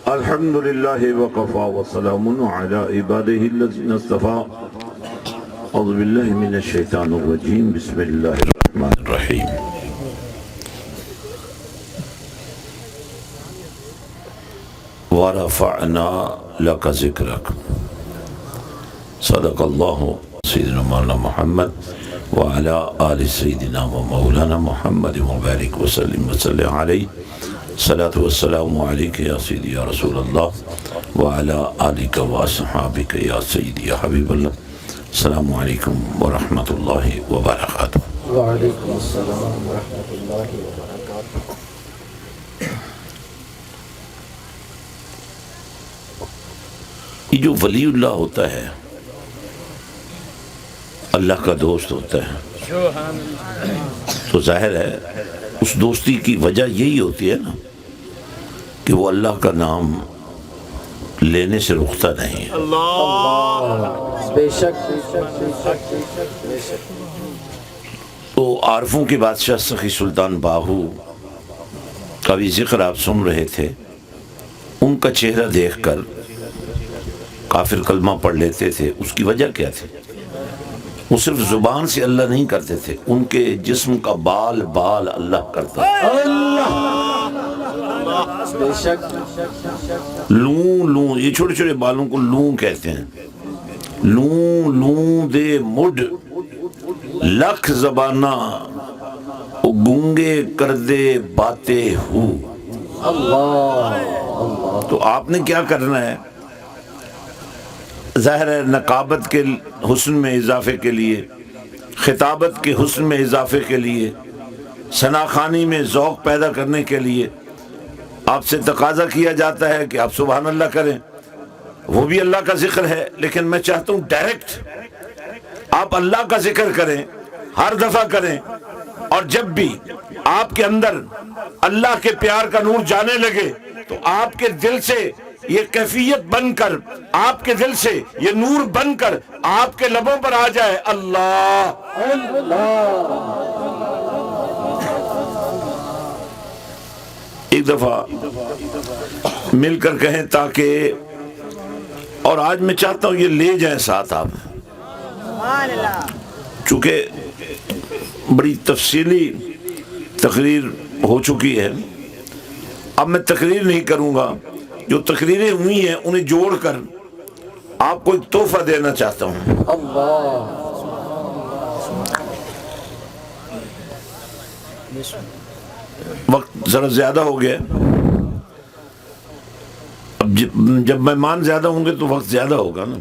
الحمد لله وكفى وسلام على عباده الذين اصطفى. أعوذ بالله من الشيطان الرجيم. بسم الله الرحمن الرحيم. ورفعنا لك ذكرك. صدق الله سيدنا مولانا محمد وعلى آل سيدنا ومولانا محمد وبارك وسلم وسلم عليه. صلاة والسلام عليك يا سيدي يا رسول الله وعلى آلك وأصحابك يا سيدي يا حبيب الله. السلام عليكم ورحمة الله وبركاته. وعلیکم السلام ورحمۃ اللہ وبرکاتہ. یہ جو ولی اللہ ہوتا ہے اللہ کا دوست ہوتا ہے تو ظاہر ہے اس دوستی کی وجہ یہی ہوتی ہے نا کہ وہ اللہ کا نام لینے سے رکتا نہیں ہے. بے شک بے شک بے شک بے شک. تو عارفوں کے بادشاہ سخی سلطان باہو کا بھی ذکر آپ سن رہے تھے. ان کا چہرہ دیکھ کر کافر کلمہ پڑھ لیتے تھے. اس کی وجہ کیا تھی؟ وہ صرف زبان سے اللہ نہیں کرتے تھے، ان کے جسم کا بال بال اللہ کرتا تھا. بے شک. لوں لوں، یہ چھوٹے چھوٹے بالوں کو لوں کہتے ہیں. لوں لوں دے مڈ لکھ زبانہ او گونگے کر دے باتیں ہو. تو آپ نے کیا کرنا ہے؟ ظاہر ہے نقابت کے حسن میں اضافے کے لیے، خطابت کے حسن میں اضافے کے لیے، ثناخوانی میں ذوق پیدا کرنے کے لیے آپ سے تقاضا کیا جاتا ہے کہ آپ سبحان اللہ کریں. وہ بھی اللہ کا ذکر ہے، لیکن میں چاہتا ہوں ڈائریکٹ آپ اللہ کا ذکر کریں، ہر دفعہ کریں. اور جب بھی آپ کے اندر اللہ کے پیار کا نور جانے لگے تو آپ کے دل سے یہ کیفیت بن کر، آپ کے دل سے یہ نور بن کر آپ کے لبوں پر آ جائے اللہ. ایک دفعہ مل کر کہیں تاکہ، اور آج میں چاہتا ہوں یہ لے جائیں ساتھ آپ، چونکہ بڑی تفصیلی تقریر ہو چکی ہے. اب میں تقریر نہیں کروں گا، جو تقریریں ہوئی ہیں انہیں جوڑ کر آپ کو ایک تحفہ دینا چاہتا ہوں. وقت ذرا زیادہ ہو گیا، اب جب مہمان زیادہ ہوں گے تو وقت زیادہ ہوگا نا.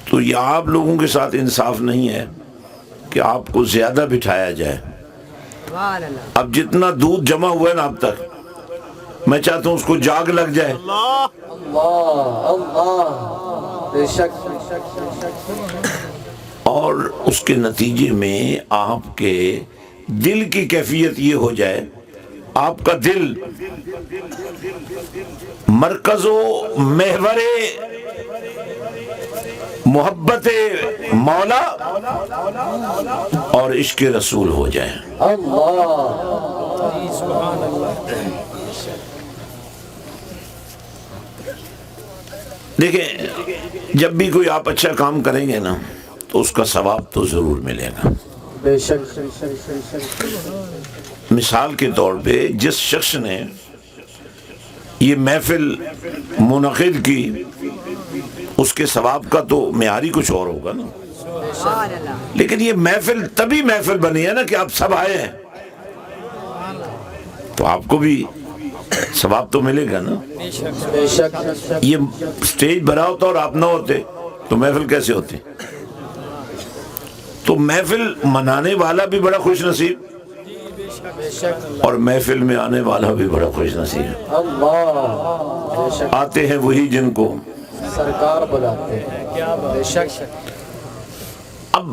تو یہ آپ لوگوں کے ساتھ انصاف نہیں ہے کہ آپ کو زیادہ بٹھایا جائے. اب جتنا دودھ جمع ہوا ہے نا اب تک، میں چاہتا ہوں اس کو جاگ لگ جائے. بے شک. اور اس کے نتیجے میں آپ کے دل کی کیفیت یہ ہو جائے، آپ کا دل مرکز و محور محبت مولا اور عشق رسول ہو جائے. دیکھیں جب بھی کوئی آپ اچھا کام کریں گے نا تو اس کا ثواب تو ضرور ملے گا. بے شک. مثال کے طور پہ جس شخص نے یہ محفل منعقد کی اس کے ثواب کا تو معیار ہی کچھ اور ہوگا نا. لیکن یہ محفل تبھی محفل بنی ہے نا کہ آپ سب آئے ہیں، تو آپ کو بھی ثواب تو ملے گا نا. بے شک. یہ سٹیج بھرا ہوتا اور آپ نہ ہوتے تو محفل کیسے ہوتی؟ تو محفل منانے والا بھی بڑا خوش نصیب اور محفل میں آنے والا بھی بڑا خوش نصیب. آتے ہیں وہی جن کو سرکار بلاتے ہیں. بے شک. اب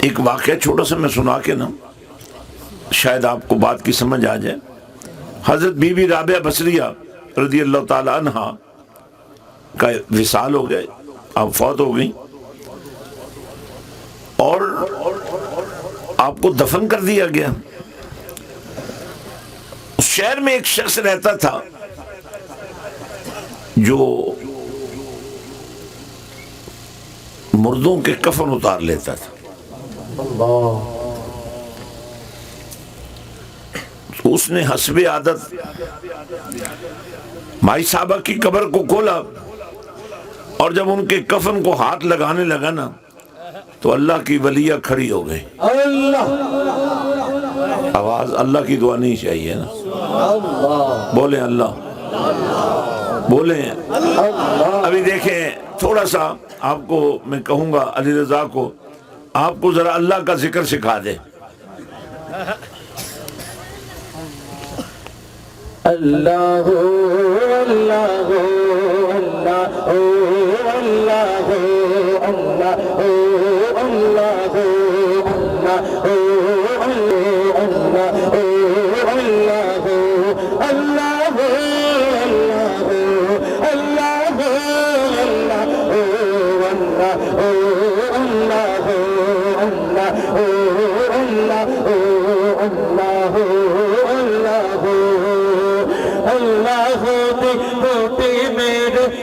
ایک واقعہ چھوٹا سا میں سنا کے نا شاید آپ کو بات کی سمجھ آ جائے. حضرت بی بی رابعہ بصریہ رضی اللہ تعالی عنہ کا وصال ہو گئے، آپ فوت ہو گئی اور آپ کو دفن کر دیا گیا. اس شہر میں ایک شخص رہتا تھا جو مردوں کے کفن اتار لیتا تھا. اللہ تو اس نے حسب عادت مائی صاحبہ کی قبر کو کھولا اور جب ان کے کفن کو ہاتھ لگانے لگا نا تو اللہ کی ولیہ کھڑی ہو گئی. اللہ آواز اللہ کی دعا نہیں چاہیے نا, اللہ بولیں اللہ, بولیں. ابھی دیکھیں تھوڑا سا آپ کو میں کہوں گا, علی رضا کو آپ کو ذرا اللہ کا ذکر سکھا دے. اللہ اللہ اللہ اللہ اللہ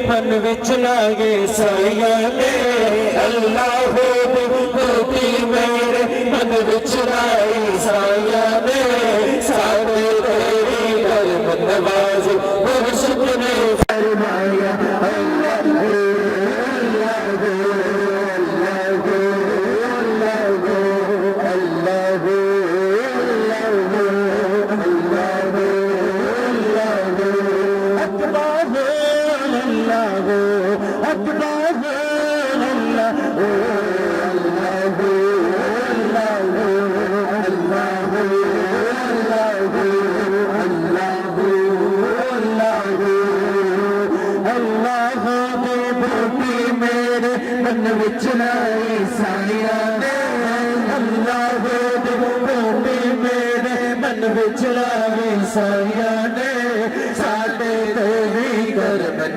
من وچ لاگے سایہ نے اللہ ہوتی میرے من وچ لائی سایہ نے سارے تیری گھر نواز مرشد نے فرمایا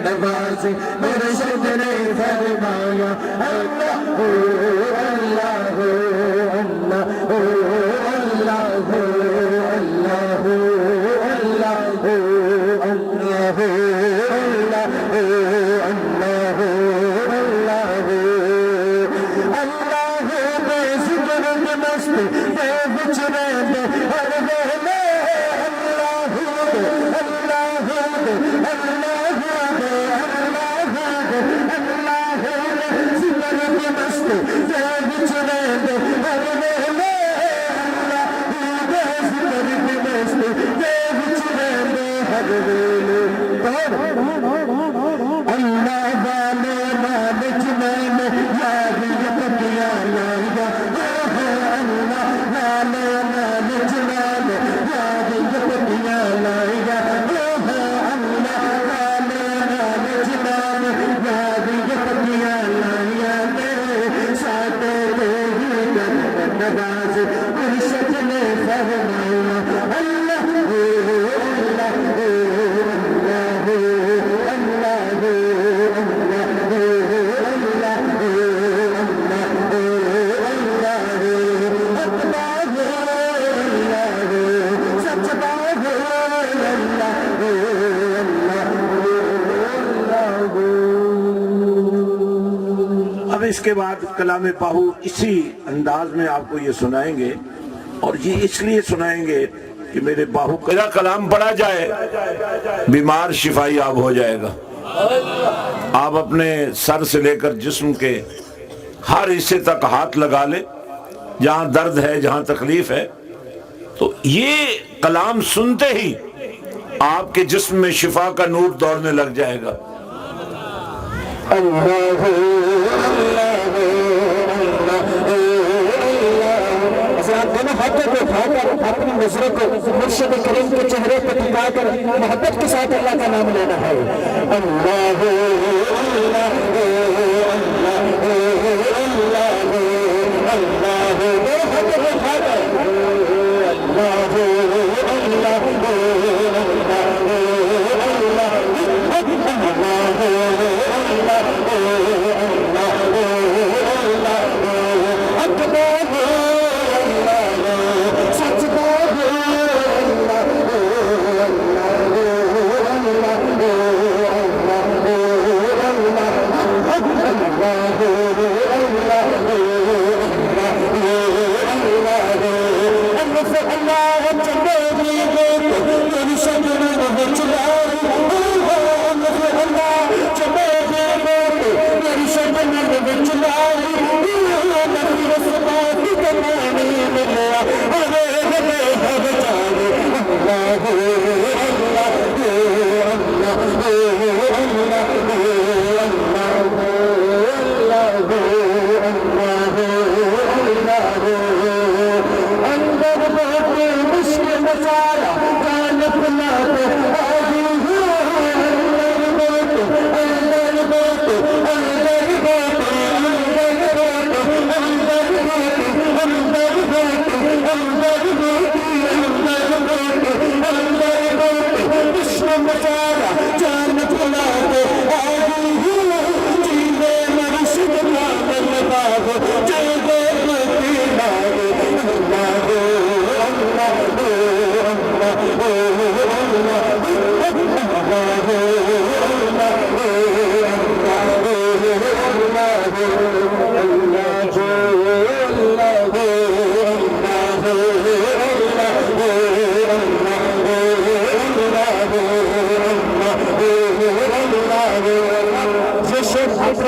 نواز مرشد نے فرمایا اللہ اللہ اللہ اللہ اللہ اللہ اللہ بے ذکر مست بے بچرے ہر ویلے اس کے بعد کلام باہو اسی انداز میں آپ کو یہ سنائیں گے, اور یہ اس لیے سنائیں گے کہ میرے باہو کا کلام پڑھا جائے بیمار شفا یاب ہو جائے گا. آپ اپنے سر سے لے کر جسم کے ہر حصے تک ہاتھ لگا لیں جہاں درد ہے, جہاں تکلیف ہے, تو یہ کلام سنتے ہی آپ کے جسم میں شفا کا نور دوڑنے لگ جائے گا. دونوں ہاتھوں کو اٹھا کر اپنی نظروں کو مرشد کریم کے چہرے پر ٹکا کر محبت کے ساتھ اللہ کا نام لینا ہے. اللہ اللہ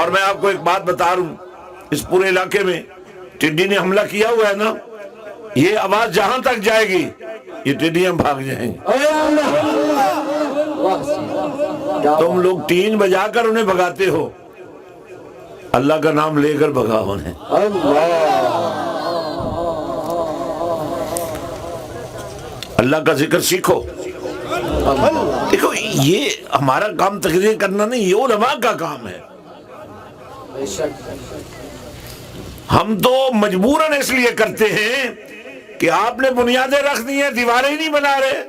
اور میں آپ کو ایک بات بتا رہا ہوں، اس پورے علاقے میں ٹڈی نے حملہ کیا ہوا ہے نا، یہ آواز جہاں تک جائے گی یہ ٹڈیاں بھاگ جائیں گے۔ تم لوگ ٹین بجا کر انہیں بھگاتے ہو، اللہ کا نام لے کر بھگاؤ انہیں۔ اللہ کا ذکر سیکھو۔ دیکھو یہ ہمارا کام تقریر کرنا نہیں، یہ علماء کا کام ہے۔ ہم تو مجبوراً اس لیے کرتے ہیں کہ آپ نے بنیادیں رکھ دی ہیں، دیواریں ہی نہیں بنا رہے۔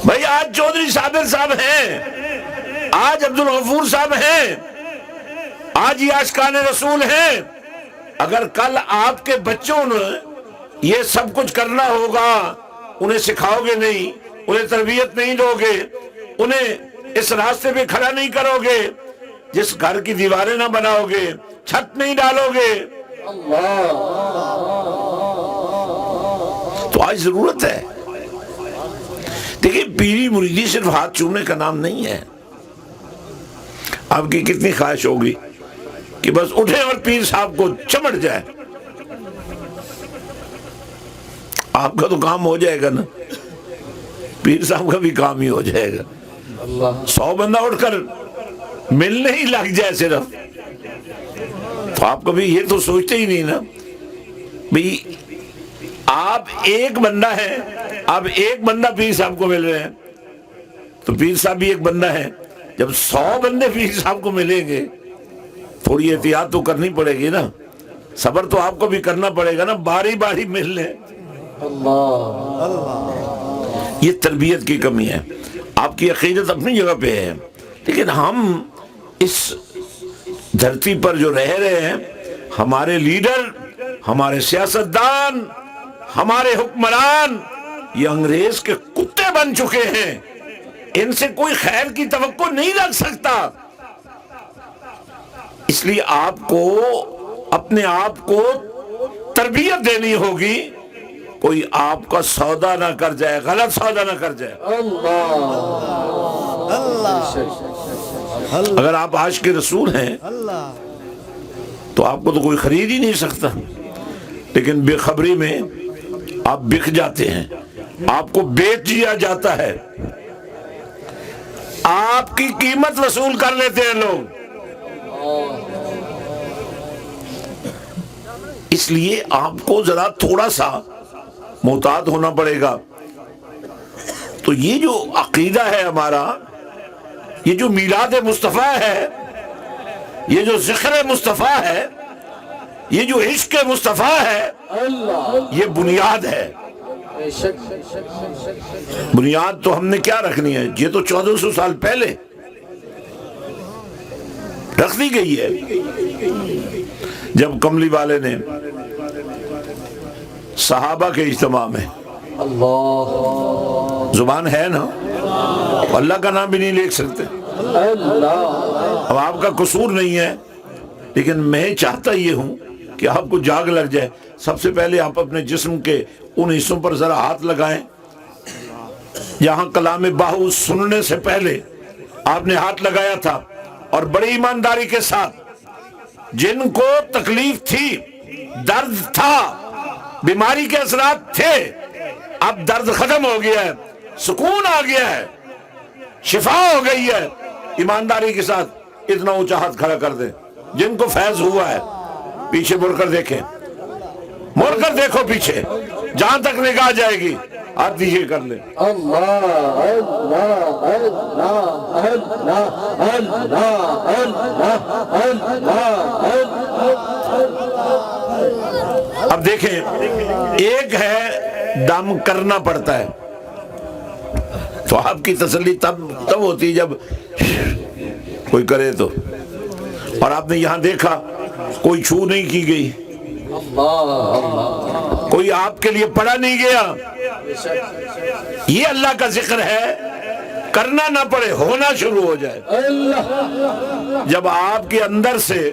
بھائی آج چودھری صابر صاحب ہیں، آج عبدالغفور صاحب ہیں، آج یہ عاشقان رسول ہیں۔ اگر کل آپ کے بچوں نے یہ سب کچھ کرنا ہوگا، انہیں سکھاؤ گے نہیں، انہیں تربیت نہیں دو گے، انہیں اس راستے پہ کھڑا نہیں کرو گے، جس گھر کی دیواریں نہ بناؤ گے، چھت نہیں ڈالو گے، تو آج ضرورت ہے۔ دیکھیں پیری مریدی صرف ہاتھ چومنے کا نام نہیں ہے۔ آپ کی کتنی خواہش ہوگی کہ بس اٹھے اور پیر صاحب کو چمٹ جائے، آپ کا تو کام ہو جائے گا نا، پیر صاحب کا بھی کام ہی ہو جائے گا۔ 100 بندہ اٹھ کر ملنے ہی لگ جائے صرف، تو آپ کبھی یہ تو سوچتے ہی نہیں نا بھئی آپ ایک بندہ ہے، آپ ایک بندہ پیر صاحب کو مل رہے ہیں، تو پیر صاحب بھی ایک بندہ ہے۔ جب 100 بندے پیر صاحب کو ملیں گے، تھوڑی احتیاط تو کرنی پڑے گی نا، صبر تو آپ کو بھی کرنا پڑے گا نا، باری باری مل لیں۔ یہ تربیت کی کمی ہے۔ آپ کی عقیدت اپنی جگہ پہ ہے، لیکن ہم اس دھرتی پر جو رہ رہے ہیں، ہمارے لیڈر، ہمارے سیاستدان، ہمارے حکمران یہ انگریز کے کتے بن چکے ہیں، ان سے کوئی خیر کی توقع نہیں رکھ سکتا۔ اس لیے آپ کو اپنے آپ کو تربیت دینی ہوگی، کوئی آپ کا سودا نہ کر جائے، غلط سودا نہ کر جائے۔ اگر آپ عاشق رسول ہیں تو آپ کو تو کوئی خرید ہی نہیں سکتا، لیکن بے خبری میں آپ بک جاتے ہیں، آپ کو بیچ دیا جاتا ہے، آپ کی قیمت وصول کر لیتے ہیں لوگ۔ اس لیے آپ کو ذرا تھوڑا سا محتاط ہونا پڑے گا۔ تو یہ جو عقیدہ ہے ہمارا، یہ جو میلاد مصطفیٰ ہے، یہ جو ذکر مصطفیٰ ہے، یہ جو عشق مصطفیٰ ہے، یہ بنیاد ہے۔ بنیاد تو ہم نے کیا رکھنی ہے؟ یہ تو 1400 سال پہلے رکھ دی گئی ہے، جب کملی والے نے صحابہ کے اجتماع میں، زبان ہے نا، اللہ کا نام بھی نہیں لکھ سکتے، اب آپ کا قصور نہیں ہے، لیکن میں چاہتا یہ ہوں کہ آپ کو جاگ لگ جائے۔ سب سے پہلے آپ اپنے جسم کے ان حصوں پر ذرا ہاتھ لگائیں جہاں کلام باہو سننے سے پہلے آپ نے ہاتھ لگایا تھا، اور بڑی ایمانداری کے ساتھ جن کو تکلیف تھی، درد تھا، بیماری کے اثرات تھے، اب درد ختم ہو گیا ہے، سکون آ گیا ہے، شفا ہو گئی ہے، ایمانداری کے ساتھ اتنا اونچا ہاتھ کھڑا کر دیں۔ جن کو فیض ہوا ہے پیچھے مڑ کر دیکھیں، مڑ کر دیکھو پیچھے، جہاں تک نگاہ جائے گی آپ دیجیے کر لیں۔ اب دیکھیں، ایک ہے دم کرنا پڑتا ہے، تو آپ کی تسلی تب ہوتی جب کوئی کرے تو، اور آپ نے یہاں دیکھا کوئی چھو نہیں کی گئی، کوئی آپ کے لیے پڑھا نہیں گیا۔ یہ اللہ کا ذکر ہے، کرنا نہ پڑے، ہونا شروع ہو جائے۔ جب آپ کے اندر سے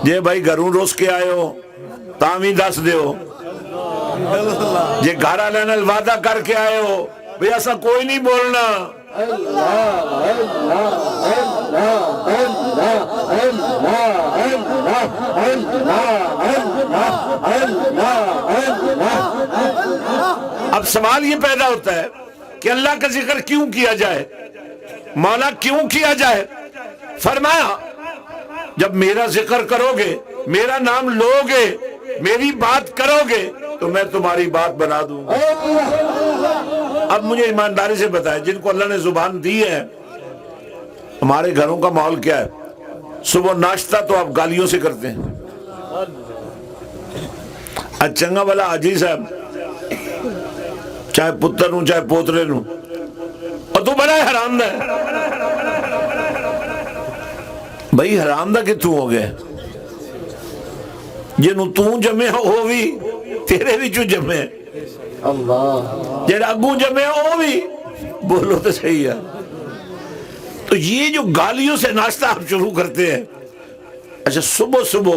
جے بھائی گھروں روس کے آئے ہو تامی دس دے ہو، جے گھر آنے وعدہ کر کے آئے ہو بھئی ایسا کوئی نہیں بولنا. اب سوال یہ پیدا ہوتا ہے کہ اللہ کا ذکر کیوں کیا جائے, مولا کیوں کیا جائے؟ فرمایا جب میرا ذکر کرو گے, میرا نام لو گے, میری بات کرو گے تو میں تمہاری بات بنا دوں گا. اب مجھے ایمانداری سے بتائیں, جن کو اللہ نے زبان دی ہے, ہمارے گھروں کا ماحول کیا ہے؟ صبح ناشتہ تو آپ گالیوں سے کرتے ہیں. چنگا والا حاجی صاحب, چاہے پتر نو چاہے پوترے نو, اور تو بڑا حرام دا ہے. بھئی حرام دا کتوں ہو گئے؟ جنہوں تو جمع ہووی تیرے بھی چو جمع, جنہوں اگوں جمع ہووی بولو تو صحیح ہے. تو یہ جو گالیوں سے ناشتہ آپ شروع کرتے ہیں, اچھا صبح صبح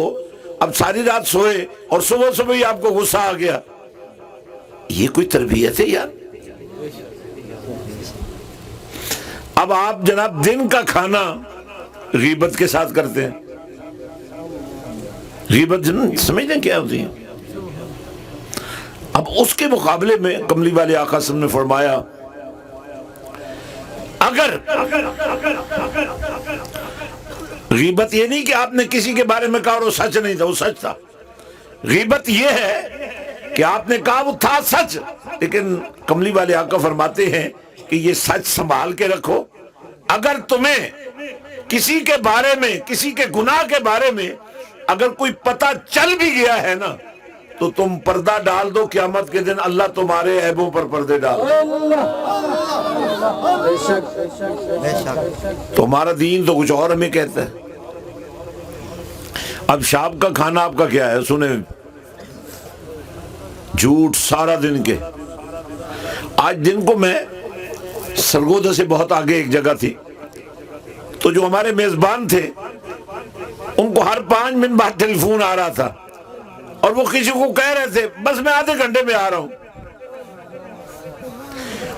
اب ساری رات سوئے اور صبح صبح ہی آپ کو غصہ آ گیا, یہ کوئی تربیت ہے یار؟ اب آپ جناب دن کا کھانا غیبت کے ساتھ کرتے ہیں. غیبت سمجھتے کیا ہوتی ہے؟ اب اس کے مقابلے میں کملی والے آقا صلی اللہ علیہ وسلم نے فرمایا اگر غیبت یہ نہیں کہ آپ نے کسی کے بارے میں کہا اور وہ سچ نہیں تھا, وہ سچ تھا. غیبت یہ ہے کہ آپ نے کہا وہ تھا سچ, لیکن کملی والے آقا فرماتے ہیں کہ یہ سچ سنبھال کے رکھو. اگر تمہیں کسی کے بارے میں, کسی کے گناہ کے بارے میں اگر کوئی پتہ چل بھی گیا ہے نا, تو تم پردہ ڈال دو, قیامت کے دن اللہ تمہارے عیبوں پر پردے ڈال دو. تمہارا دین تو کچھ اور ہمیں کہتا ہے. اب شام کا کھانا آپ کا کیا ہے؟ سنیں, جھوٹ سارا دن کے. آج دن کو میں سرگودا سے بہت آگے ایک جگہ تھی, تو جو ہمارے میزبان تھے ان کو ہر 5 منٹ بعد ٹیلی فون آ رہا تھا, اور وہ کسی کو کہہ رہے تھے بس میں آدھے گھنٹے میں آ رہا ہوں.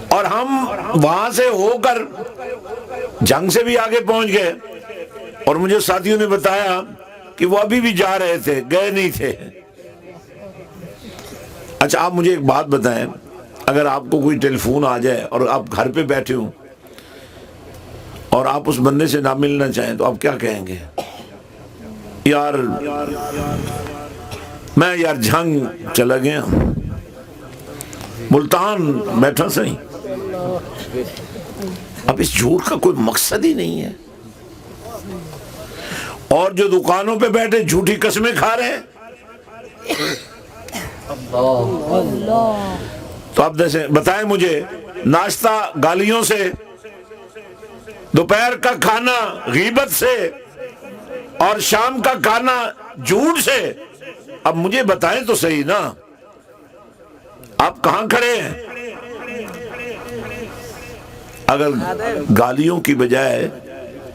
اور ہم وہاں سے ہو کر جنگ سے بھی آگے پہنچ گئے, اور مجھے ساتھیوں نے بتایا کہ وہ ابھی بھی جا رہے تھے, گئے نہیں تھے. اچھا آپ مجھے ایک بات بتائیں, اگر آپ کو کوئی ٹیلی فون آ جائے اور آپ گھر پہ بیٹھے ہوں اور آپ اس بندے سے نہ ملنا چاہیں تو آپ کیا کہیں گے؟ یار میں یار جھنگ چلا گیا, ملتان بیٹھا صحیح. اب اس جھوٹ کا کوئی مقصد ہی نہیں ہے. اور جو دکانوں پہ بیٹھے جھوٹی قسمیں کھا رہے ہیں, تو اب جیسے بتائیں مجھے, ناشتہ گالیوں سے, دوپہر کا کھانا غیبت سے, اور شام کا کھانا جھوٹ سے. اب مجھے بتائیں تو صحیح نا, آپ کہاں کھڑے ہیں؟ اگر گالیوں کی بجائے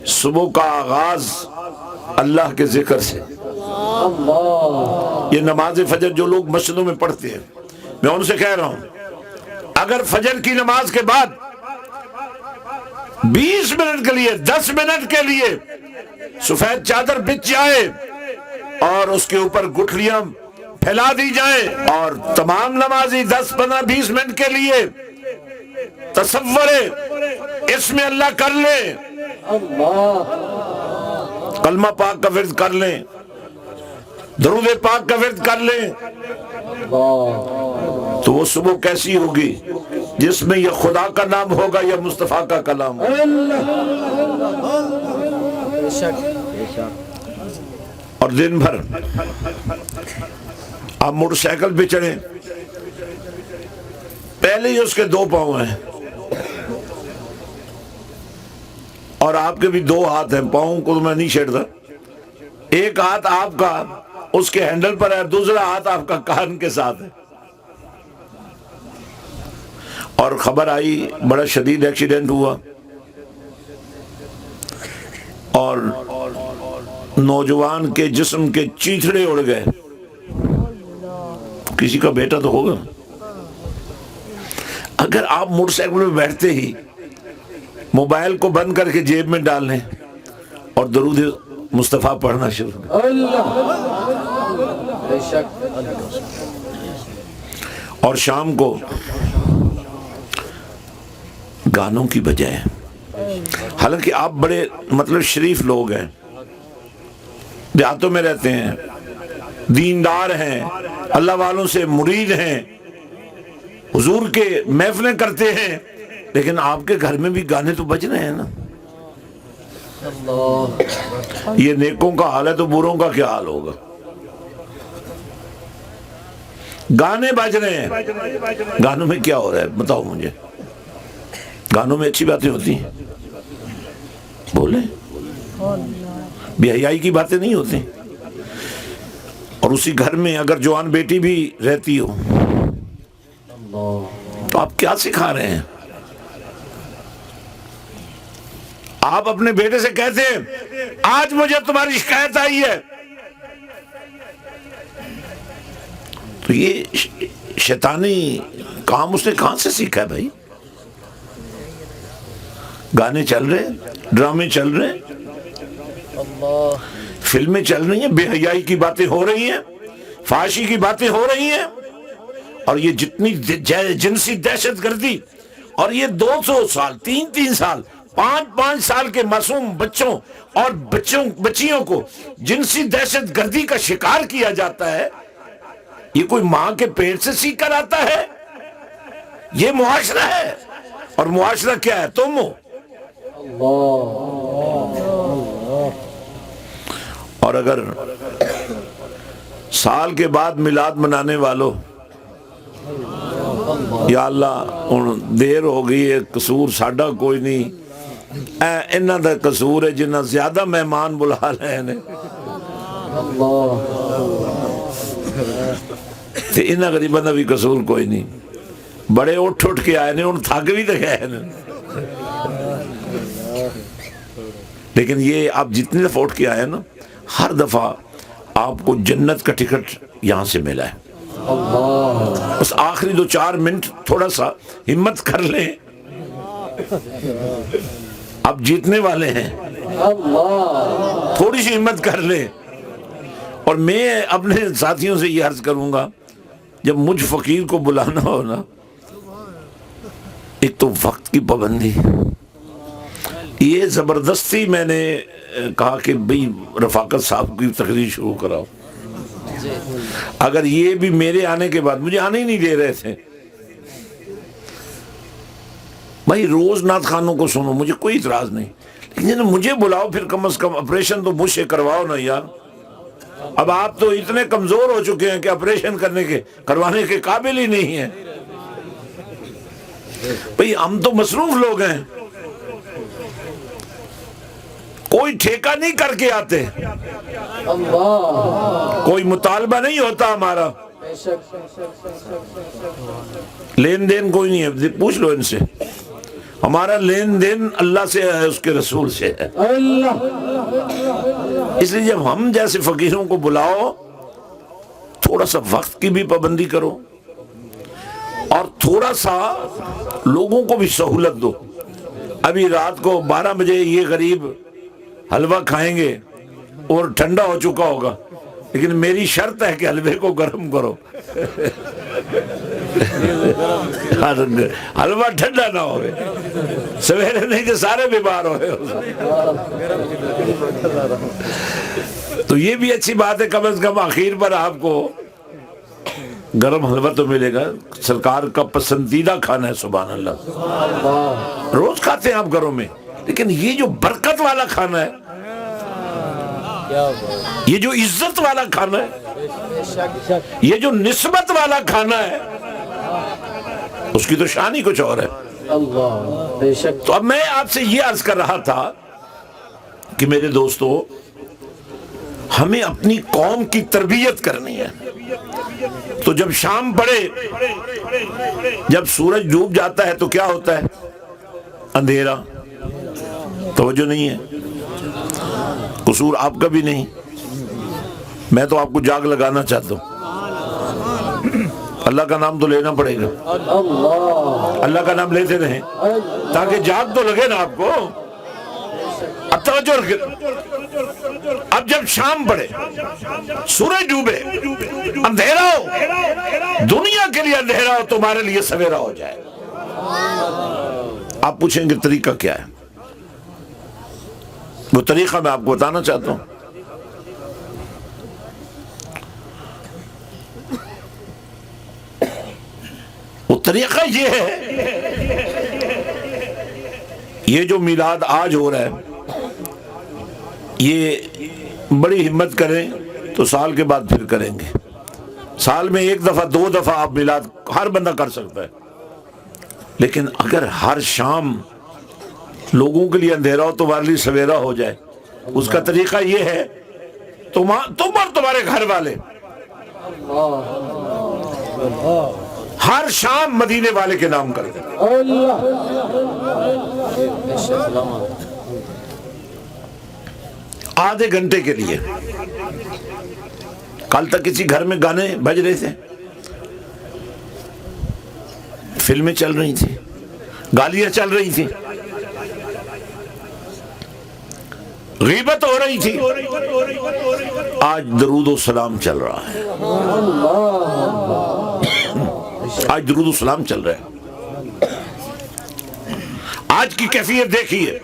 صبح کا آغاز اللہ کے ذکر سے, یہ نماز فجر جو لوگ مسجدوں میں پڑھتے ہیں, میں ان سے کہہ رہا ہوں, اگر فجر کی نماز کے بعد 20 منٹ کے لیے 10 منٹ کے لیے سفید چادر بچھ جائے اور اس کے اوپر گٹھلیاں پھیلا دی جائیں, اور تمام نمازی 10 15 20 منٹ کے لیے تصور اسم اللہ کر لیں, کلمہ پاک کا ورد کر لیں, درود پاک کا ورد کر لیں, تو وہ صبح کیسی ہوگی جس میں یہ خدا کا نام ہوگا یا مصطفیٰ کا کلام ہوگا. اور دن بھر آپ موٹر سائیکل پہ چڑھیں, پہلے ہی اس کے 2 پاؤں ہیں اور آپ کے بھی 2 ہاتھ ہیں. پاؤں کو تو میں نہیں چھیڑتا, ایک ہاتھ آپ کا اس کے ہینڈل پر ہے, دوسرا ہاتھ آپ کا کان کے ساتھ ہے. اور خبر آئی بڑا شدید ایکسیڈنٹ ہوا اور نوجوان کے جسم کے چیتھڑے اڑ گئے. کسی کا بیٹا تو ہوگا. اگر آپ موٹر سائیکل میں بیٹھتے ہی موبائل کو بند کر کے جیب میں ڈال لیں اور درود مصطفیٰ پڑھنا شروع کریں، بے شک اور شام کو گانوں کی بجائے، حالانکہ آپ بڑے مطلب شریف لوگ ہیں، دیہاتوں میں رہتے ہیں، دیندار ہیں، اللہ والوں سے مرید ہیں، حضور کے محفلیں کرتے ہیں، لیکن آپ کے گھر میں بھی گانے تو بج رہے ہیں نا۔ یہ نیکوں کا حال ہے تو بروں کا کیا حال ہوگا؟ گانے بج رہے ہیں، گانوں میں کیا ہو رہا ہے بتاؤ مجھے؟ گانوں میں اچھی باتیں ہوتی ہیں، بولیں، بے حیائی کی باتیں نہیں ہوتی۔ اور اسی گھر میں اگر جوان بیٹی بھی رہتی ہو تو آپ کیا سکھا رہے ہیں؟ آپ اپنے بیٹے سے کہتے ہیں آج مجھے تمہاری شکایت آئی ہے، تو یہ شیطانی کام اس نے کہاں سے سیکھا ہے بھائی؟ گانے چل رہے ہیں، ڈرامے چل رہے ہیں، فلمیں چل رہی ہیں، بے حیائی کی باتیں ہو رہی ہیں، فحاشی کی باتیں ہو رہی ہیں، اور یہ جتنی جنسی دہشت گردی، اور یہ 200 سال 3 سال 5 سال کے معصوم بچوں اور بچیوں کو جنسی دہشت گردی کا شکار کیا جاتا ہے، یہ کوئی ماں کے پیٹ سے سیکھ کر آتا ہے؟ یہ معاشرہ ہے، اور معاشرہ کیا ہے؟ تم ہو۔ اور اگر سال کے بعد میلاد منانے والوں، یا اللہ دیر ہو گئی ہے، قصور ساڈا کوئی نہیں، انہاں دا قصور ہے جنہاں زیادہ مہمان بلا لے نے، تے انہاں غریباں دا بھی قصور کوئی نہیں، بڑے اٹھ کے آئے نے، ان تھک بھی تو گئے نے، لیکن یہ آپ جتنی دفعہ اٹھ کے آئے نا، ہر دفعہ آپ کو جنت کا ٹکٹ یہاں سے ملا ہے۔ بس آخری 2-4 منٹ تھوڑا سا ہمت کر لیں، آپ جیتنے والے ہیں، تھوڑی سی ہمت کر لیں۔ اور میں اپنے ساتھیوں سے یہ عرض کروں گا، جب مجھ فقیر کو بلانا ہو نا، ایک تو وقت کی پابندی، یہ زبردستی میں نے کہا کہ بھئی رفاقت صاحب کی تقریر شروع کراؤ، اگر یہ بھی میرے آنے کے بعد، مجھے آنے ہی نہیں دے رہے تھے، بھائی روز نعت خانوں کو سنو، مجھے کوئی اعتراض نہیں، لیکن مجھے بلاؤ، پھر کم از کم آپریشن تو مجھ سے کرواؤ نا یار۔ اب آپ تو اتنے کمزور ہو چکے ہیں کہ آپریشن کروانے کے قابل ہی نہیں ہیں، بھئی ہم تو مصروف لوگ ہیں، کوئی ٹھیکہ نہیں کر کے آتے، کوئی مطالبہ نہیں ہوتا ہمارا، لین دین کوئی نہیں ہے، پوچھ لو ان سے، ہمارا لین دین اللہ سے ہے، اس کے رسول سے ہے۔ اس لیے جب ہم جیسے فقیروں کو بلاؤ، تھوڑا سا وقت کی بھی پابندی کرو، اور تھوڑا سا لوگوں کو بھی سہولت دو۔ ابھی رات کو 12 بجے یہ غریب حلوہ کھائیں گے اور ٹھنڈا ہو چکا ہوگا، لیکن میری شرط ہے کہ حلوے کو گرم کرو، حلوہ ٹھنڈا نہ ہوئے، سویرے نہیں کہ سارے بیمار ہوئے۔ تو یہ بھی اچھی بات ہے، کم از کم آخر پر آپ کو گرم حلوہ تو ملے گا، سرکار کا پسندیدہ کھانا ہے، سبحان اللہ، روز کھاتے ہیں آپ گھروں میں، لیکن یہ جو برکت والا کھانا ہے، یہ جو عزت والا کھانا ہے، یہ جو نسبت والا کھانا ہے، اس کی تو شان ہی کچھ اور ہے۔ تو اب میں آپ سے یہ عرض کر رہا تھا کہ میرے دوستو، ہمیں اپنی قوم کی تربیت کرنی ہے۔ تو جب شام پڑے، جب سورج ڈوب جاتا ہے تو کیا ہوتا ہے؟ اندھیرا، توجہ نہیں ہے، قصور آپ کا بھی نہیں، میں تو آپ کو جاگ لگانا چاہتا ہوں۔ اللہ کا نام تو لینا پڑے گا، اللہ کا نام لیتے رہیں تاکہ جاگ تو لگے نا آپ کو۔ اب توجہ رکھیں، اب جب شام پڑے، سورج ڈوبے، اندھیرا ہو، دنیا کے لیے اندھیرا ہو، تمہارے لیے سویرا ہو جائے، آپ پوچھیں گے طریقہ کیا ہے؟ وہ طریقہ میں آپ کو بتانا چاہتا ہوں۔ وہ طریقہ یہ ہے، یہ جو میلاد آج ہو رہا ہے، یہ بڑی ہمت کریں تو سال کے بعد پھر کریں گے۔ سال میں ایک دفعہ 2 دفعہ آپ میلاد ہر بندہ کر سکتا ہے، لیکن اگر ہر شام لوگوں کے لیے اندھیرا ہو تمہارے لیے سویرا ہو جائے، اس کا طریقہ یہ ہے، تم اور تمہارے گھر والے ہر شام مدینے والے کے نام کر دیں۔ آدھے گھنٹے کے لیے۔ کل تک کسی گھر میں گانے بج رہے تھے، فلمیں چل رہی تھی، گالیاں چل رہی تھی، غیبت ہو رہی تھی، آج درود و سلام چل رہا ہے، آج درود و سلام چل رہا ہے۔ آج کی کیفیت دیکھیے،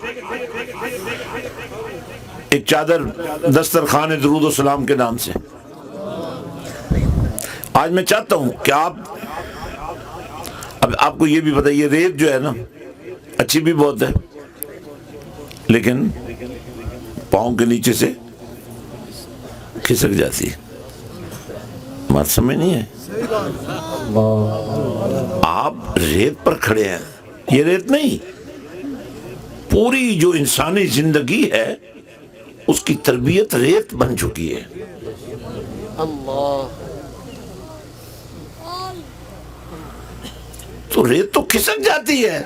ایک چادر دسترخوان درود و سلام کے نام سے۔ آج میں چاہتا ہوں کہ اب آپ کو یہ بھی پتہ، یہ ریت جو ہے نا اچھی بھی بہت ہے، لیکن پاؤں کے نیچے سے کھسک جاتی ہے، بات سمجھ نہیں ہے؟ آپ ریت پر کھڑے ہیں، یہ ریت نہیں، پوری جو انسانی زندگی ہے اس کی تربیت ریت بن چکی ہے۔ تو ریت تو کھسک جاتی ہے۔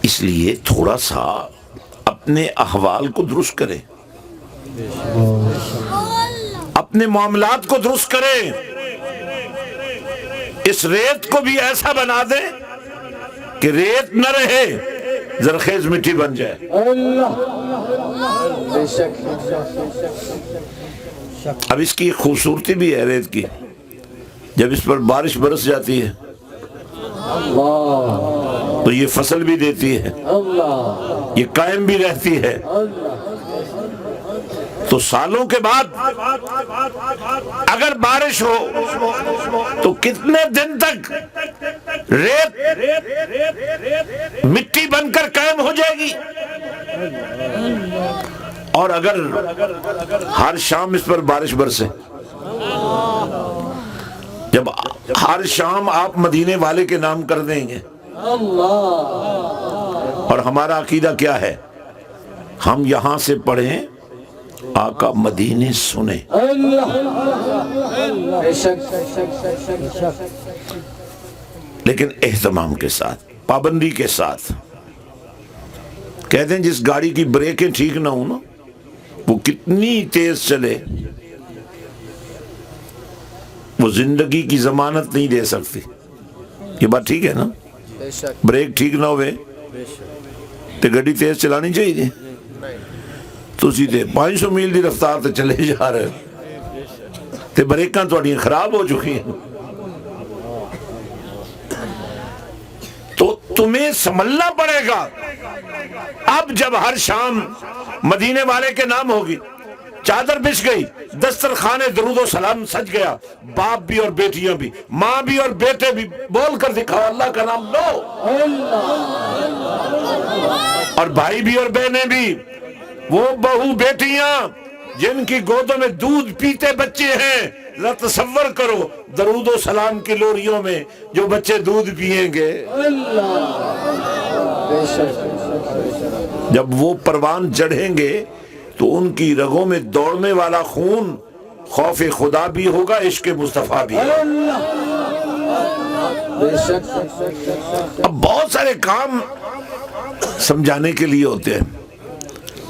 اس لیے تھوڑا سا اپنے احوال کو درست کریں، اپنے معاملات کو درست کریں، اس ریت کو بھی ایسا بنا دیں کہ ریت نہ رہے، زرخیز مٹی بن جائے۔ اب اس کی خوبصورتی بھی ہے ریت کی، جب اس پر بارش برس جاتی ہے تو یہ فصل بھی دیتی ہے، یہ قائم بھی رہتی ہے، تو سالوں کے بعد اگر بارش ہو تو کتنے دن تک ریت مٹی بن کر قائم ہو جائے گی، اور اگر ہر شام اس پر بارش برسے، جب ہر شام آپ مدینے والے کے نام کر دیں گے، اور ہمارا عقیدہ کیا ہے، ہم یہاں سے پڑھیں، آقا مدینے سنیں، لیکن اہتمام کے ساتھ، پابندی کے ساتھ۔ کہتے ہیں جس گاڑی کی بریکیں ٹھیک نہ ہوں نا، وہ کتنی تیز چلے وہ زندگی کی ضمانت نہیں دے سکتی۔ یہ بات ٹھیک ہے نا؟ بریک ٹھیک نہ ہوئے تو گاڑی تیز چلانی چاہیے، تو سیدھے 500 میل دی رفتار تے چلے جا رہے تے بریکاں تھوڑی خراب ہو چکی ہیں، تو تمہیں سنبھلنا پڑے گا۔ اب جب ہر شام مدینے والے کے نام ہوگی، چادر بچھ گئی، دسترخوان درود و سلام سج گیا، باپ بھی اور بیٹیاں بھی، ماں بھی اور بیٹے بھی، بول کر دکھاؤ اللہ کا نام لو، اور بھائی بھی اور بہنیں بھی، وہ بہو بیٹیاں جن کی گودوں میں دودھ پیتے بچے ہیں، ذرا تصور کرو درود و سلام کی لوریوں میں جو بچے دودھ پئیں گے، جب وہ پروان چڑھیں گے تو ان کی رگوں میں دوڑنے والا خون خوف خدا بھی ہوگا، عشق مصطفیٰ بھی ہوگا۔ اب بہت سارے کام سمجھانے کے لیے ہوتے ہیں،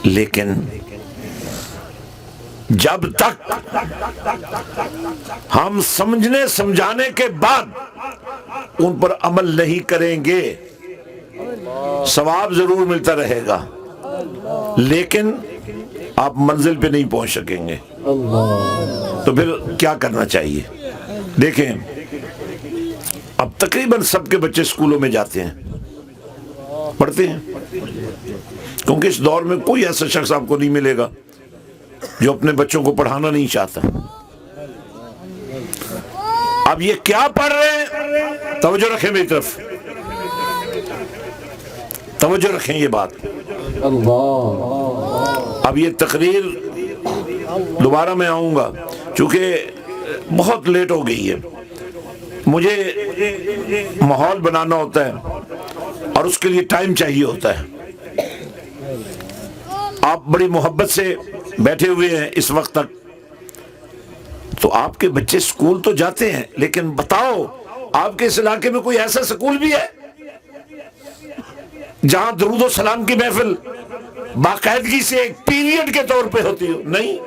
لیکن جب تک ہم سمجھنے سمجھانے کے بعد ان پر عمل نہیں کریں گے ثواب ضرور ملتا رہے گا، لیکن آپ منزل پہ نہیں پہنچ سکیں گے۔ تو پھر کیا کرنا چاہیے؟ دیکھیں، اب تقریباً سب کے بچے اسکولوں میں جاتے ہیں، پڑھتے ہیں، کیونکہ اس دور میں کوئی ایسا شخص آپ کو نہیں ملے گا جو اپنے بچوں کو پڑھانا نہیں چاہتا۔ اب یہ کیا پڑھ رہے ہیں؟ توجہ رکھیں میری طرف، توجہ رکھیں یہ بات۔ اب یہ تقریر دوبارہ میں آؤں گا، چونکہ بہت لیٹ ہو گئی ہے، مجھے ماحول بنانا ہوتا ہے اور اس کے لیے ٹائم چاہیے ہوتا ہے۔ آپ بڑی محبت سے بیٹھے ہوئے ہیں اس وقت تک، تو آپ کے بچے اسکول تو جاتے ہیں، لیکن بتاؤ آپ کے اس علاقے میں کوئی ایسا اسکول بھی ہے جہاں درود و سلام کی محفل باقاعدگی سے ایک پیریڈ کے طور پہ ہوتی ہو؟ نہیں۔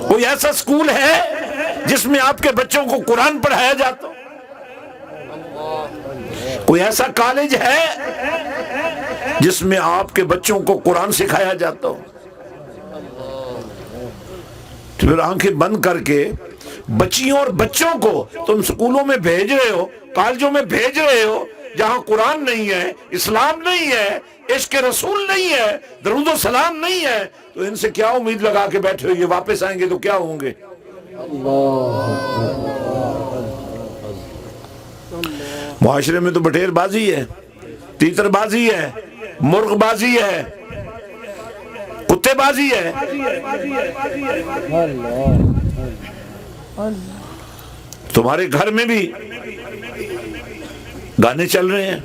کوئی ایسا اسکول ہے جس میں آپ کے بچوں کو قرآن پڑھایا جاتا ہو؟ کوئی ایسا کالج ہے جس میں آپ کے بچوں کو قرآن سکھایا جاتا ہو؟ تو پھر آنکھیں بند کر کے بچیوں اور بچوں کو تم سکولوں میں بھیج رہے ہو، کالجوں میں بھیج رہے ہو جہاں قرآن نہیں ہے، اسلام نہیں ہے، عشق رسول نہیں ہے، درود و سلام نہیں ہے، تو ان سے کیا امید لگا کے بیٹھے ہو؟ یہ واپس آئیں گے تو کیا ہوں گے؟ معاشرے میں تو بٹیر بازی ہے، تیتر بازی ہے، مرغ بازی ہے، کتے بازی ہے۔ تمہارے گھر میں بھی گانے چل رہے ہیں،